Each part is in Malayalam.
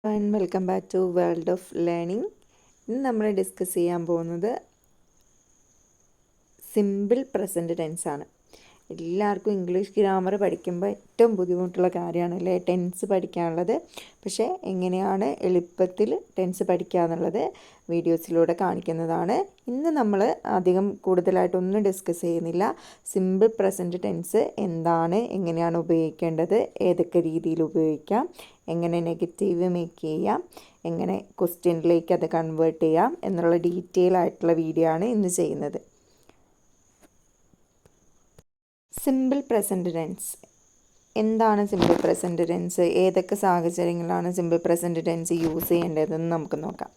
Welcome back to world of learning. ഇന്ന് നമ്മൾ ഡിസ്കസ് ചെയ്യാൻ പോകുന്നത് സിമ്പിൾ പ്രസൻറ്റ് ടെൻസ് ആണ്. എല്ലാവർക്കും ഇംഗ്ലീഷ് ഗ്രാമർ പഠിക്കുമ്പോൾ ഏറ്റവും ബുദ്ധിമുട്ടുള്ള കാര്യമാണ് അല്ലേ ടെൻസ് പഠിക്കാനുള്ളത്. പക്ഷേ എങ്ങനെയാണ് എളുപ്പത്തിൽ ടെൻസ് പഠിക്കുക എന്നുള്ളത് വീഡിയോസിലൂടെ കാണിക്കുന്നതാണ്. ഇന്ന് നമ്മൾ അധികം കൂടുതലായിട്ടൊന്നും ഡിസ്കസ് ചെയ്യുന്നില്ല. സിമ്പിൾ പ്രസൻറ്റ് ടെൻസ് എന്താണ്, എങ്ങനെയാണ് ഉപയോഗിക്കേണ്ടത്, ഏതൊക്കെ രീതിയിൽ ഉപയോഗിക്കാം, എങ്ങനെ നെഗറ്റീവ് മേക്ക് ചെയ്യാം, എങ്ങനെ ക്വസ്റ്റ്യനിലേക്ക് അത് കൺവേർട്ട് ചെയ്യാം എന്നുള്ള ഡീറ്റെയിൽ ആയിട്ടുള്ള വീഡിയോ ആണ് ഇന്ന് ചെയ്യുന്നത്. സിമ്പിൾ പ്രസൻറ്റ് ടെൻസ് എന്താണ്? സിമ്പിൾ പ്രസൻറ്റ് ടെൻസ് ഏതൊക്കെ സാഹചര്യങ്ങളിലാണ് സിമ്പിൾ പ്രസൻറ്റ് ടെൻസ് യൂസ് ചെയ്യേണ്ടതെന്ന് നമുക്ക് നോക്കാം.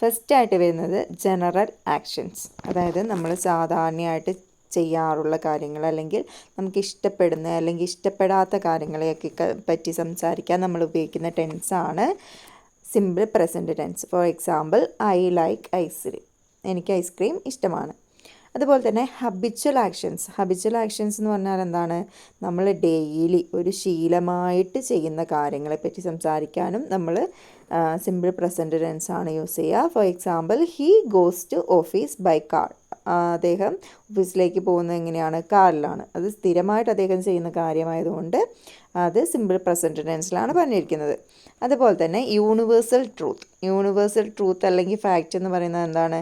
ഫസ്റ്റായിട്ട് വരുന്നത് ജനറൽ ആക്ഷൻസ്, അതായത് നമ്മൾ സാധാരണയായിട്ട് ചെയ്യാറുള്ള കാര്യങ്ങൾ അല്ലെങ്കിൽ നമുക്ക് ഇഷ്ടപ്പെടുന്ന അല്ലെങ്കിൽ ഇഷ്ടപ്പെടാത്ത കാര്യങ്ങളെയൊക്കെ പറ്റി സംസാരിക്കാൻ നമ്മൾ ഉപയോഗിക്കുന്ന ടെൻസാണ് simple present tense. For example, I like ice cream, എനിക്ക് ഐസ്ക്രീം ഇഷ്ടമാണ്. അതുപോലെ തന്നെ ഹബിച്വൽ ആക്ഷൻസ് എന്ന് പറഞ്ഞാൽ എന്താണ്? നമ്മൾ ഡെയിലി ഒരു ശീലമായിട്ട് ചെയ്യുന്ന കാര്യങ്ങളെപ്പറ്റി സംസാരിക്കാനും നമ്മൾ സിമ്പിൾ പ്രസൻറ്റ് ടെൻസ് ആണ് യൂസ് ചെയ്യുക. For example, he goes to office by car, അദ്ദേഹം ഓഫീസിലേക്ക് പോകുന്നത് എങ്ങനെയാണ്? കാറിലാണ്. അത് സ്ഥിരമായിട്ട് അദ്ദേഹം ചെയ്യുന്ന കാര്യമായതുകൊണ്ട് അത് സിമ്പിൾ പ്രസൻറ്റ് ടെൻസിലാണ് പറഞ്ഞിരിക്കുന്നത്. അതുപോലെ തന്നെ യൂണിവേഴ്സൽ ട്രൂത്ത് അല്ലെങ്കിൽ ഫാക്റ്റ് എന്ന് പറയുന്നത് എന്താണ്?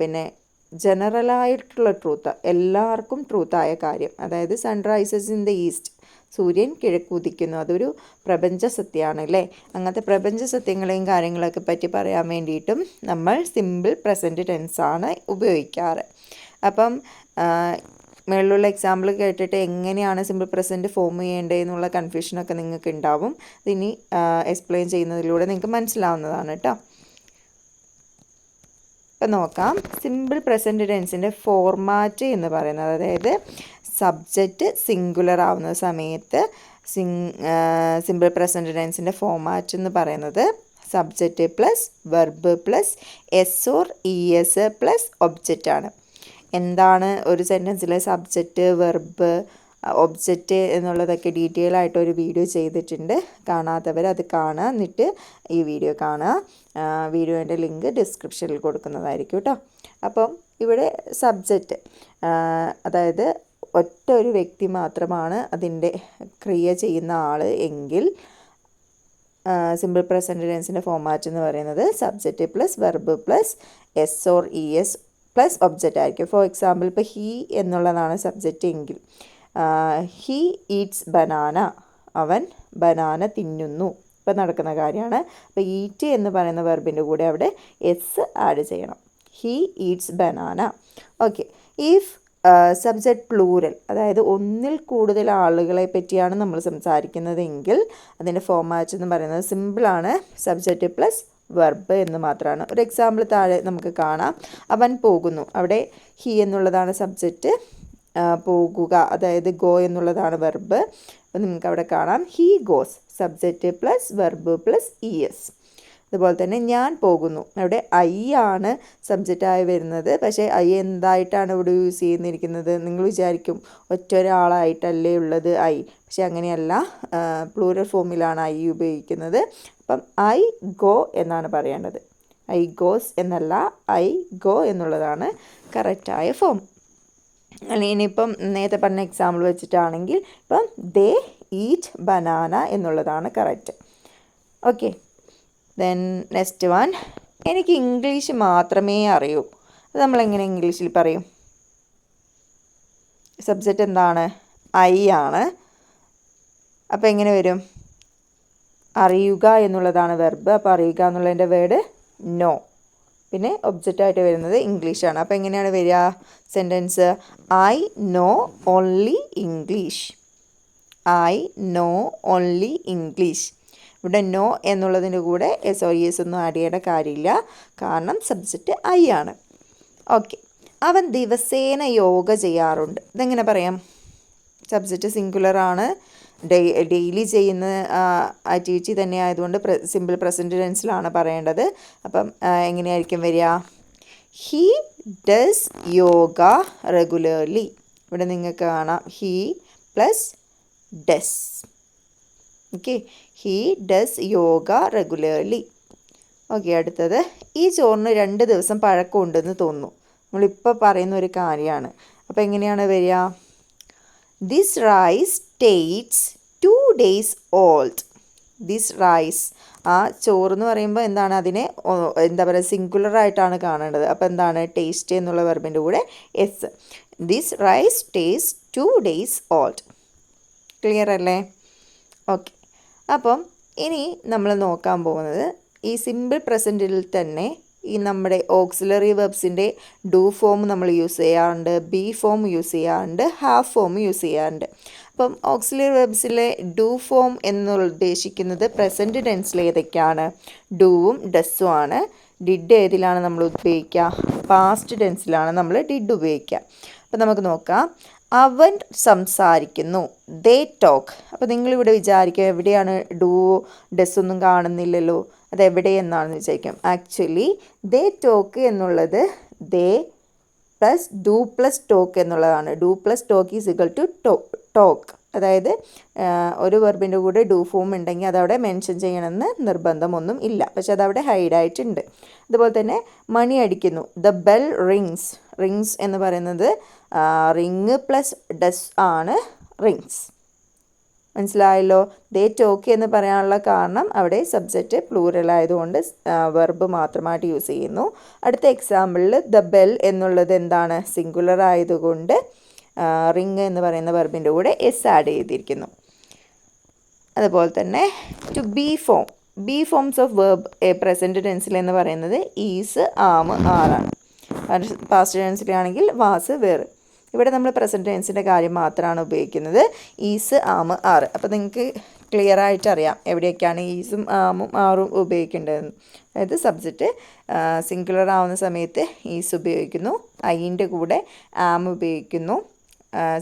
പിന്നെ ജനറലായിട്ടുള്ള ട്രൂത്ത്, എല്ലാവർക്കും ട്രൂത്തായ കാര്യം, അതായത് സൺറൈസസ് ഇൻ ദ ഈസ്റ്റ്, സൂര്യൻ കിഴക്കുദിക്കുന്നു, അതൊരു പ്രപഞ്ച സത്യമാണ് അല്ലേ. അങ്ങനത്തെ പ്രപഞ്ച സത്യങ്ങളെയും കാര്യങ്ങളൊക്കെ പറ്റി പറയാൻ വേണ്ടിയിട്ടും നമ്മൾ സിമ്പിൾ പ്രസൻറ്റ് ടെൻസാണ് ഉപയോഗിക്കാറ്. അപ്പം മേളിലുള്ള എക്സാമ്പിൾ കേട്ടിട്ട് എങ്ങനെയാണ് സിമ്പിൾ പ്രസൻറ്റ് ഫോം ചെയ്യേണ്ടതെന്നുള്ള കൺഫ്യൂഷനൊക്കെ നിങ്ങൾക്ക് ഉണ്ടാവും. ഇതിനി എക്സ്പ്ലെയിൻ ചെയ്യുന്നതിലൂടെ നിങ്ങൾക്ക് മനസ്സിലാവുന്നതാണ് കേട്ടോ. ഇപ്പം നോക്കാം. സിമ്പിൾ പ്രസൻറ്റ് ടെൻസിൻ്റെ ഫോർമാറ്റ് എന്ന് പറയുന്നത്, അതായത് സബ്ജക്റ്റ് സിംഗുലർ ആവുന്ന സമയത്ത് സിമ്പിൾ പ്രസൻറ്റ് ടെൻസിൻ്റെ ഫോർമാറ്റ് എന്ന് പറയുന്നത് subject plus verb plus S or E S plus object ആണ്. എന്താണ് ഒരു സെൻറ്റൻസിലെ സബ്ജക്റ്റ്, വെർബ്, ഒബ്ജക്റ്റ് എന്നുള്ളതൊക്കെ ഡീറ്റെയിൽ ആയിട്ട് ഒരു വീഡിയോ ചെയ്തിട്ടുണ്ട്. കാണാത്തവർ അത് കാണുക, എന്നിട്ട് ഈ വീഡിയോ കാണുക. വീഡിയോൻ്റെ ലിങ്ക് ഡിസ്ക്രിപ്ഷനിൽ കൊടുക്കുന്നതായിരിക്കും കേട്ടോ. അപ്പം ഇവിടെ സബ്ജക്റ്റ്, അതായത് ഒറ്റ ഒരു വ്യക്തി മാത്രമാണ് അതിൻ്റെ ക്രിയ ചെയ്യുന്ന ആൾ എങ്കിൽ സിമ്പിൾ പ്രസൻറ്റ് ടെൻസിൻ്റെ ഫോർമാറ്റ് എന്ന് പറയുന്നത് subject plus verb plus S or E S plus object ആയിരിക്കും. ഫോർ എക്സാമ്പിൾ, ഇപ്പോൾ ഹീ എന്നുള്ളതാണ് സബ്ജക്റ്റ് എങ്കിൽ ഹീ ഈറ്റ്സ് ബനാന, അവൻ ബനാന തിന്നുന്നു, ഇപ്പം നടക്കുന്ന കാര്യമാണ്. അപ്പോൾ ഈറ്റ് എന്ന് പറയുന്ന വെർബിൻ്റെ കൂടെ അവിടെ എസ് ആഡ് ചെയ്യണം. He Eats banana. Okay. If subject plural, അതായത് ഒന്നിൽ കൂടുതൽ ആളുകളെ പറ്റിയാണ് നമ്മൾ സംസാരിക്കുന്നതെങ്കിൽ അതിൻ്റെ ഫോർമാറ്റ് എന്ന് പറയുന്നത് സിമ്പിളാണ്, സബ്ജക്റ്റ് പ്ലസ് വെർബ് എന്ന് മാത്രമാണ്. ഒരു എക്സാമ്പിൾ താഴെ നമുക്ക് കാണാം. അവൻ പോകുന്നു, അവിടെ ഹീ എന്നുള്ളതാണ് സബ്ജക്റ്റ്, പോകുക അതായത് ഗോ എന്നുള്ളതാണ് വെർബ്. അപ്പോൾ നിങ്ങൾക്ക് അവിടെ കാണാം he goes, subject plus verb plus E S. അതുപോലെ തന്നെ ഞാൻ പോകുന്നു, അവിടെ ഐ ആണ് സബ്ജക്റ്റായി വരുന്നത്. പക്ഷേ ഐ എന്തായിട്ടാണ് ഇവിടെ യൂസ് ചെയ്യുന്നിരിക്കുന്നത്? നിങ്ങൾ വിചാരിക്കും ഒറ്റ ഒരാളായിട്ടല്ലേ ഉള്ളത് ഐ, പക്ഷെ അങ്ങനെയല്ല, പ്ലൂരൽ ഫോമിലാണ് ഐ ഉപയോഗിക്കുന്നത്. അപ്പം ഐ ഗോ എന്നാണ് പറയേണ്ടത്. ഐ ഗോസ് എന്നല്ല, ഐ ഗോ എന്നുള്ളതാണ് കറക്റ്റായ ഫോം. അല്ലെങ്കിൽ ഇനിയിപ്പം നേരത്തെ പറഞ്ഞ എക്സാമ്പിൾ വെച്ചിട്ടാണെങ്കിൽ ഇപ്പം ദേ ഈറ്റ് ബനാന എന്നുള്ളതാണ് correct. Okay. Then next one, എനിക്ക് ഇംഗ്ലീഷ് മാത്രമേ അറിയൂ. അത് നമ്മളെങ്ങനെ ഇംഗ്ലീഷിൽ പറയും? സബ്ജക്റ്റ് എന്താണ്? ഐ ആണ്. അപ്പോൾ എങ്ങനെ വരും? അറിയുക എന്നുള്ളതാണ് വെർബ്. അപ്പോൾ അറിയുക എന്നുള്ളതിൻ്റെ വേർഡ് നോ. പിന്നെ ഒബ്ജക്റ്റായിട്ട് വരുന്നത് ഇംഗ്ലീഷാണ്. അപ്പോൾ എങ്ങനെയാണ് വരിക sentence? I no only English. I know only English. ഇവിടെ നോ എന്നുള്ളതിൻ്റെ കൂടെ എസ് ഓർ എസ് ഒന്നും ആഡ് ചെയ്യേണ്ട കാര്യമില്ല, കാരണം സബ്ജക്റ്റ് ഐ ആണ്. ഓക്കെ. അവൻ ദിവസേന യോഗ ചെയ്യാറുണ്ട്. ഇതെങ്ങനെ പറയാം? സബ്ജക്റ്റ് സിംഗുലർ ആണ്, ഡെയിലി ചെയ്യുന്ന ആക്ടിവിറ്റി തന്നെ ആയതുകൊണ്ട് സിമ്പിൾ പ്രസൻറ്റ് ടെൻസിലാണ് പറയേണ്ടത്. അപ്പം എങ്ങനെയായിരിക്കും വരിക? He does yoga regularly. ഇവിടെ നിങ്ങൾക്ക് കാണാം he plus does. Okay, he does yoga regularly. Okay, അടുത്തത് ഈ ചോറിന് 2 ദിവസം പഴക്കമുണ്ടെന്ന് തോന്നുന്നു. നമ്മളിപ്പോൾ പറയുന്ന ഒരു കാര്യമാണ്. അപ്പോൾ എങ്ങനെയാണ് വരിക? This rice tastes 2 days old. This rice, ആ ചോറ് എന്ന് പറയുമ്പോൾ എന്താണ്, അതിനെ എന്താ പറയുക, സിംഗുലർ ആയിട്ടാണ് കാണേണ്ടത്. അപ്പോൾ എന്താണ്, ടേസ്റ്റ് എന്നുള്ള വെർബിൻ്റെ കൂടെ s. This rice taste 2 days old. Clear അല്ലേ? ഓക്കെ, അപ്പം ഇനി നമ്മൾ നോക്കാൻ പോകുന്നത് ഈ സിമ്പിൾ പ്രസൻറ്റിൽ തന്നെ ഈ നമ്മുടെ ഓക്സിലറി വെർബ്സിൻ്റെ ഡു ഫോം നമ്മൾ യൂസ് ചെയ്യാറുണ്ട്, ബി ഫോം യൂസ് ചെയ്യാറുണ്ട്, ഹാവ് ഫോം യൂസ് ചെയ്യാറുണ്ട്. അപ്പം ഓക്സിലറി വെർബ്സിലെ ഡു ഫോം എന്നുദ്ദേശിക്കുന്നത് പ്രസൻറ്റ് ടെൻസിൽ ഏതൊക്കെയാണ്? ഡൂവും ഡസ്സും ആണ്. ഡിഡ് ഏതിലാണ് നമ്മൾ ഉപയോഗിക്കുക? പാസ്റ്റ് ടെൻസിലാണ് നമ്മൾ ഡിഡ് ഉപയോഗിക്കുക. അപ്പം നമുക്ക് നോക്കാം. അവൻ സംസാരിക്കുന്നു, ദേ ടോക്ക്. അപ്പോൾ നിങ്ങളിവിടെ വിചാരിക്കുക എവിടെയാണ് ഡു ഡസ് ഒന്നും കാണുന്നില്ലല്ലോ, അതെവിടെയെന്നാണെന്ന് വിചാരിക്കും. ആക്ച്വലി ദേ ടോക്ക് എന്നുള്ളത് they plus do plus talk എന്നുള്ളതാണ്. Do plus talk is equal to talk. അതായത് ഒരു വെർബിൻ്റെ കൂടെ ഡു ഫോം ഉണ്ടെങ്കിൽ അതവിടെ മെൻഷൻ ചെയ്യണമെന്ന് നിർബന്ധമൊന്നും ഇല്ല, പക്ഷെ അതവിടെ ഹൈഡായിട്ടുണ്ട്. അതുപോലെ തന്നെ മണി അടിക്കുന്നു, ദ ബെൽ റിങ്സ്. റിങ്സ് എന്ന് പറയുന്നത് റിങ് പ്ലസ് ഡസ് ആണ്, റിങ്സ്. മനസ്സിലായല്ലോ? ദേ ടോക്ക് എന്ന് പറയാനുള്ള കാരണം അവിടെ സബ്ജക്റ്റ് പ്ലൂറൽ ആയതുകൊണ്ട് വെർബ് മാത്രമായിട്ട് യൂസ് ചെയ്യുന്നു. അടുത്ത എക്സാമ്പിളിൽ ദ ബെൽ എന്നുള്ളത് എന്താണ്, സിംഗുലർ ആയതുകൊണ്ട് റിങ് എന്ന് പറയുന്ന വെർബിൻ്റെ കൂടെ എസ് ആഡ് ചെയ്തിരിക്കുന്നു. അതുപോലെ തന്നെ to be form, be forms of verb present ടെൻസിൽ എന്ന് പറയുന്നത് ഈസ്, ആം, ആറാണ്. പാസ്റ്റ് ടെൻസിലാണെങ്കിൽ വാസ്, വേർ. ഇവിടെ നമ്മൾ പ്രസൻറ്റ് ടെൻസിൻ്റെ കാര്യം മാത്രമാണ് ഉപയോഗിക്കുന്നത്, ഈസ്, ആം, ആറ്. അപ്പോൾ നിങ്ങൾക്ക് ക്ലിയർ ആയിട്ട് അറിയാം എവിടെയൊക്കെയാണ് ഈസും ആമും ആറും ഉപയോഗിക്കേണ്ടതെന്ന്. അതായത് സബ്ജക്റ്റ് സിംഗുലർ ആവുന്ന സമയത്ത് ഈസ് ഉപയോഗിക്കുന്നു, ഐൻ്റെ കൂടെ ആം ഉപയോഗിക്കുന്നു.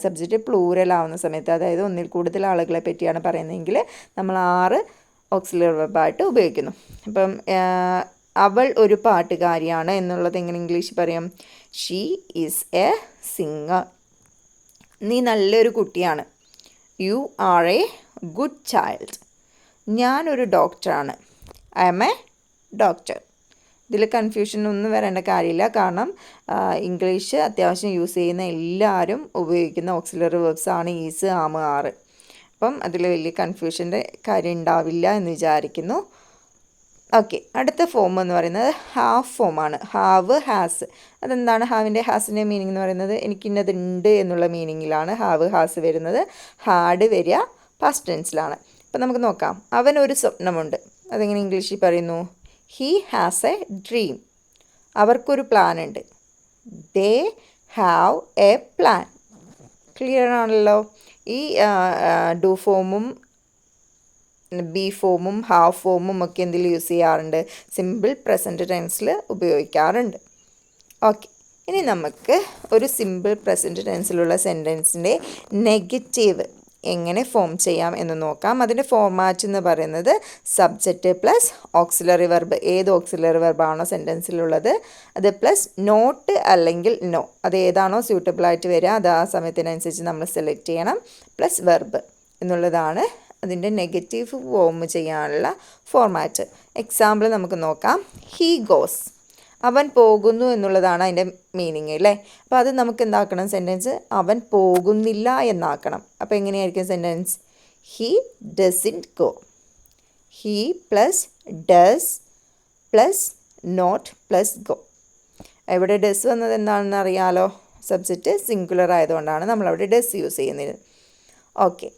സബ്ജക്റ്റ് പ്ലൂറൽ ആവുന്ന സമയത്ത്, അതായത് ഒന്നിൽ കൂടുതൽ ആളുകളെ പറ്റിയാണ് പറയുന്നതെങ്കിൽ നമ്മൾ 6 ഓക്സിലറി വെർബായിട്ട് ഉപയോഗിക്കുന്നു. അപ്പം അവൾ ഒരു പാട്ടുകാരിയാണ് എന്നുള്ളത് എങ്ങനെ ഇംഗ്ലീഷിൽ പറയാം? She is a singer. നീ നല്ലൊരു കുട്ടിയാണ്, you are A good child. ഞാനൊരു ഡോക്ടറാണ്, ഐ എം എ ഡോക്ടർ. ഇതിൽ കൺഫ്യൂഷൻ ഒന്നും വരേണ്ട കാര്യമില്ല, കാരണം ഇംഗ്ലീഷ് അത്യാവശ്യം യൂസ് ചെയ്യുന്ന എല്ലാവരും ഉപയോഗിക്കുന്ന ഓക്സിലറി വെർബ്സ് ആണ് ഈസ്, ആം, ആറ്. അപ്പം അതിൽ വലിയ കൺഫ്യൂഷൻ്റെ കാര്യം ഉണ്ടാവില്ല എന്ന് വിചാരിക്കുന്നു. ഓക്കെ, അടുത്ത ഫോം എന്ന് പറയുന്നത് ഹാവ് ഫോമാണ്. Have, has. അതെന്താണ് ഹാവിൻ്റെ ഹാസിൻ്റെ മീനിങ് എന്ന് പറയുന്നത്? എനിക്കിന്നതുണ്ട് എന്നുള്ള മീനിങ്ങിലാണ് ഹാവ്, ഹാസ് വരുന്നത്. ഹാഡ് വരിക പാസ്റ്റ് ടെൻസിലാണ്. അപ്പം നമുക്ക് നോക്കാം. അവനൊരു സ്വപ്നമുണ്ട്, അതെങ്ങനെ ഇംഗ്ലീഷിൽ പറയുന്നു? He has a dream. അവർക്കൊരു പ്ലാൻ ഉണ്ട്, they have a plan. Clear ആണല്ലോ? ഈ ഡു ഫോമും ബി ഫോമും ഹാവ് ഫോമും ഒക്കെ എന്തിൽ യൂസ് ചെയ്യാറുണ്ട്? സിമ്പിൾ പ്രസൻറ്റ് ടെൻസിൽ ഉപയോഗിക്കാറുണ്ട്. ഓക്കെ, ഇനി നമുക്ക് ഒരു സിമ്പിൾ പ്രസൻറ്റ് ടെൻസിലുള്ള സെൻറ്റൻസിൻ്റെ നെഗറ്റീവ് എങ്ങനെ ഫോം ചെയ്യാം എന്ന് നോക്കാം. അതിൻ്റെ ഫോർമാറ്റ് എന്ന് പറയുന്നത് സബ്ജക്റ്റ് പ്ലസ് ഓക്സിലറി വെർബ്. ഏത് ഓക്സിലറി വെർബാണോ സെൻറ്റൻസിലുള്ളത് അത് പ്ലസ് നോട്ട് അല്ലെങ്കിൽ നോ, അത് ഏതാണോ സ്യൂട്ടബിളായിട്ട് വരിക അത് ആ സമയത്തിനനുസരിച്ച് നമ്മൾ സെലക്ട് ചെയ്യണം, പ്ലസ് വെർബ് എന്നുള്ളതാണ് അതിൻ്റെ നെഗറ്റീവ് ഫോം ചെയ്യാനുള്ള ഫോർമാറ്റ്. എക്സാമ്പിൾ നമുക്ക് നോക്കാം. ഹീ ഗോസ്, അവൻ പോകുന്നു എന്നുള്ളതാണ് അതിൻ്റെ മീനിങ് അല്ലേ. അപ്പോൾ അത് നമുക്ക് എന്താക്കണം? സെൻറ്റൻസ് അവൻ പോകുന്നില്ല എന്നാക്കണം. അപ്പോൾ എങ്ങനെയായിരിക്കും sentence? He doesn't go. He plus does plus not plus go. ഇവിടെ ഡസ് വന്നത് എന്താണെന്ന് അറിയാലോ, സബ്ജക്റ്റ് സിംഗുലർ ആയതുകൊണ്ടാണ് നമ്മളവിടെ ഡസ് യൂസ് ചെയ്യുന്നത്. ഓക്കെ,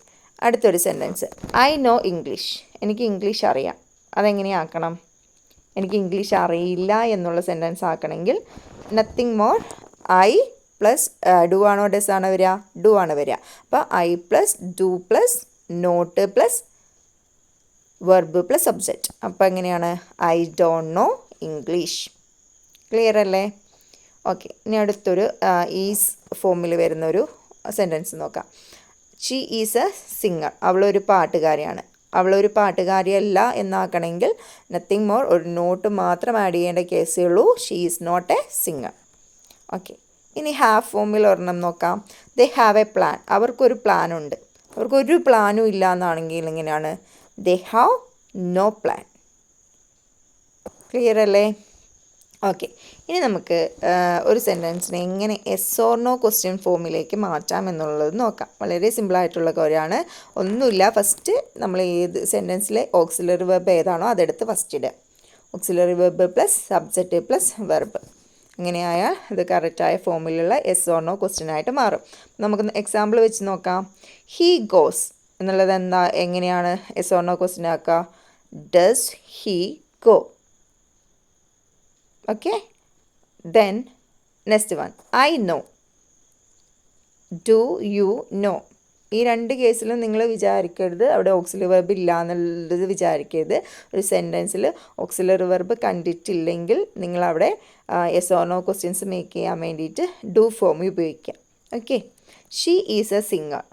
അടുത്തൊരു സെൻറ്റൻസ്. ഐ നോ ഇംഗ്ലീഷ്, എനിക്ക് ഇംഗ്ലീഷ് അറിയാം. അതെങ്ങനെയാക്കണം? എനിക്ക് ഇംഗ്ലീഷ് അറിയില്ല എന്നുള്ള സെൻറ്റൻസ് ആക്കണമെങ്കിൽ nothing more I plus do ആണോ ഡസ് ആണോ വരിക? ഡു ആണ് വരിക. അപ്പോൾ I plus do plus not plus verb plus subject. അപ്പോൾ എങ്ങനെയാണ്? I don't no English. Clear അല്ലേ? ഓക്കെ, ഇനി അടുത്തൊരു ഈസ് ഫോമിൽ വരുന്നൊരു സെൻറ്റൻസ് നോക്കാം. ഷീ ഈസ് എ സിംഗർ, അവളൊരു പാട്ടുകാരിയാണ്. അവളൊരു പാട്ടുകാരിയല്ല എന്നാക്കണമെങ്കിൽ നത്തിങ് മോർ, ഒരു നോട്ട് മാത്രം ആഡ് ചെയ്യേണ്ട കേസേ ഉള്ളൂ. She is not a singer. Okay, ഇനി ഹാവ് ഫോമിൽ ഒരെണ്ണം നോക്കാം. ദേ ഹാവ് എ പ്ലാൻ, അവർക്കൊരു പ്ലാനുണ്ട്. അവർക്കൊരു പ്ലാനും ഇല്ല എന്നാണെങ്കിൽ എങ്ങനെയാണ്? They have no plan. Clear അല്ലേ? ഓക്കെ, ഇനി നമുക്ക് ഒരു സെൻറ്റൻസിനെ എങ്ങനെ യെസ് ഓർ നോ ക്വസ്റ്റ്യൻ ഫോമിലേക്ക് മാറ്റാം എന്നുള്ളത് നോക്കാം. വളരെ സിമ്പിളായിട്ടുള്ള കാര്യമാണ്. ഒന്നുമില്ല, ഫസ്റ്റ് നമ്മൾ ഏത് സെൻറ്റൻസിലെ ഓക്സിലറി വെർബ് ഏതാണോ അതെടുത്ത് ഫസ്റ്റ് ഇടുക. Auxiliary verb plus subject plus verb. അങ്ങനെയായാൽ ഇത് കറക്റ്റായ ഫോമിലുള്ള യെസ് ഓർ നോ ക്വസ്റ്റ്യൻ ആയിട്ട് മാറും. നമുക്ക് എക്സാമ്പിൾ വെച്ച് നോക്കാം. ഹീ ഗോസ് എന്നുള്ളത് എങ്ങനെയാണ് യെസ് ഓർ നോ ക്വസ്റ്റ്യൻ ആക്കുക? Does he go? Okay, then next one, I know. Do you know? ഈ രണ്ട് കേസിലും നിങ്ങൾ വിചാരിക്കരുത് അവിടെ ഓക്സിലറി വെർബ് ഇല്ല എന്നുള്ളത് വിചാരിക്കരുത്. ഒരു സെൻറ്റൻസിൽ ഓക്സിലറി വെർബ് കണ്ടിട്ടില്ലെങ്കിൽ നിങ്ങളവിടെ yes or no questions make ചെയ്യാൻ വേണ്ടിയിട്ട് ഡു ഫോം ഉപയോഗിക്കാം. Okay, she is a singer.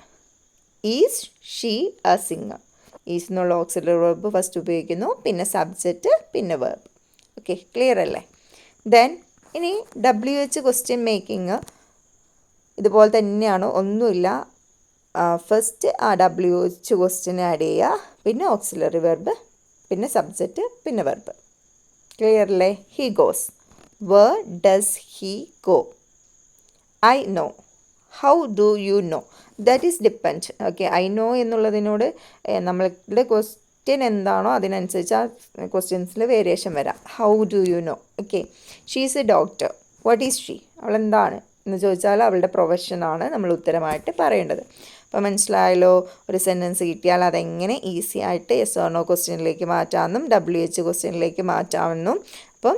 Is she a singer? Is എന്നുള്ള ഓക്സിലറി വെർബ് ഫസ്റ്റ് ഉപയോഗിക്കുന്നു, പിന്നെ സബ്ജക്റ്റ്, പിന്നെ വെർബ്. ഓക്കെ, ക്ലിയർ അല്ലേ? ദെൻ ഇനി WH ക്വസ്റ്റ്യൻ മേക്കിങ് ഇതുപോലെ തന്നെയാണ്, ഒന്നുമില്ല. ഫസ്റ്റ് ആ WH ക്വസ്റ്റ്യൻ ആഡ് ചെയ്യുക, പിന്നെ ഓക്സിലറി വെർബ്, പിന്നെ സബ്ജക്റ്റ്, പിന്നെ വെർബ്. ക്ലിയർ അല്ലേ? He goes. Where does he go? I know. How do you know? That is depend. Okay, I know എന്നുള്ളതിനോട് നമ്മളുടെ ക്വസ്റ്റ്യൻ എന്താണോ അതിനനുസരിച്ച് ആ ക്വസ്റ്റ്യൻസിൽ വേരിയേഷൻ വരാം. How do you know? Okay, she is a doctor. What is she? അവളെന്താണ് എന്ന് ചോദിച്ചാൽ അവളുടെ പ്രൊഫഷനാണ് നമ്മൾ ഉത്തരമായിട്ട് പറയേണ്ടത്. അപ്പോൾ മനസ്സിലായല്ലോ? ഒരു സെൻറ്റൻസ് കിട്ടിയാൽ അതെങ്ങനെ ഈസി ആയിട്ട് യെസ് ഓർ നോ ക്വസ്റ്റ്യനിലേക്ക് മാറ്റാമെന്നും WH ക്വസ്റ്റ്യനിലേക്ക് മാറ്റാമെന്നും. അപ്പം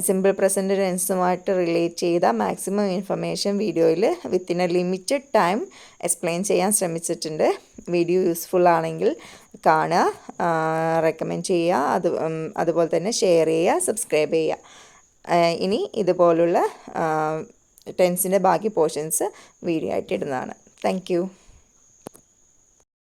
സിമ്പിൾ പ്രസൻറ്റ് ടെൻസുമായിട്ട് റിലേറ്റ് ചെയ്ത മാക്സിമം ഇൻഫർമേഷൻ വീഡിയോയിൽ within A limited time explain ചെയ്യാൻ ശ്രമിച്ചിട്ടുണ്ട്. വീഡിയോ യൂസ്ഫുൾ ആണെങ്കിൽ കാണുക, റെക്കമെൻഡ് ചെയ്യുക, അതുപോലെ തന്നെ ഷെയർ ചെയ്യുക, സബ്സ്ക്രൈബ് ചെയ്യുക. ഇനി ഇതുപോലുള്ള ടെൻസിൻ്റെ ബാക്കി പോർഷൻസ് വീഡിയോ ആയിട്ട് ഇടുന്നതാണ്. Thank you.